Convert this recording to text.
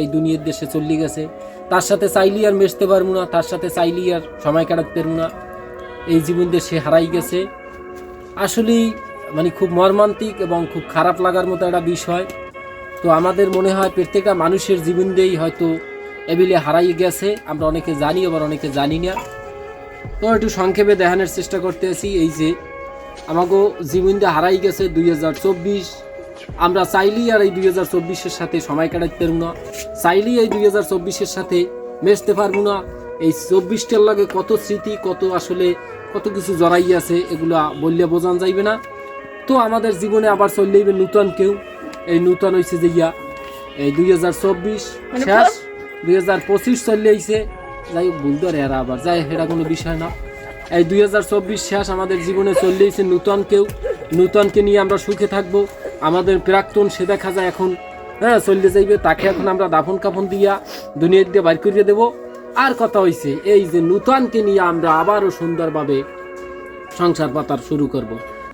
এই দুনিয়ার দেশে চলে গেছে, তার সাথে চাইলি আর মেশতে পারবো না, তার সাথে চাইলি আর সময় কাটাতে পারবো না, এই জীবন দিয়ে সে হারাই গেছে। আসলেই মানে খুব মর্মান্তিক এবং খুব খারাপ লাগার মতো একটা বিষয়। তো আমাদের মনে হয় প্রত্যেকটা মানুষের জীবন দিয়েই হয়তো এবিলে হারাই গেছে, আমরা অনেকে জানি আবার অনেকে জানি না। তো একটু সংক্ষেপে দেখানোর চেষ্টা করতেছি, এই যে আমাকে জীবন দিয়ে হারাই গেছে 2024। আমরা চাইলেই আর এই 2024-এর সাথে সময় কাটাতে পারবো না, চাইলেই এই 2024-এর সাথে মেশতে পারবো না। এই 24টার লাগে কত স্মৃতি, কত আসলে কত কিছু জড়াই আছে, এগুলা বললে বোঝানো যাইবে না। তো আমাদের জীবনে আবার চললে নূতন কেউ, এই নূতন হয়েছে যে এই 2024 শেষ, 2025 চললে আইছে। যাই হোক ভুল ধরে আর আবার যাই, এটা কোনো বিষয় না। এই 2024 শেষ, আমাদের জীবনে চললে আইছে নূতন কেউ, নূতনকে নিয়ে আমরা সুখে থাকবো। আমাদের প্রাক্তন সে দেখা যায় এখন চললে যাইবে, তাকে এখন আমরা দাফন কাফন দিয়া দুনিয়া দিয়ে বাইর করিয়ে দেবো। আর কথা হয়েছে এই যে নূতনকে নিয়ে আমরা আবারও সুন্দরভাবে সংসার পাতার শুরু করব।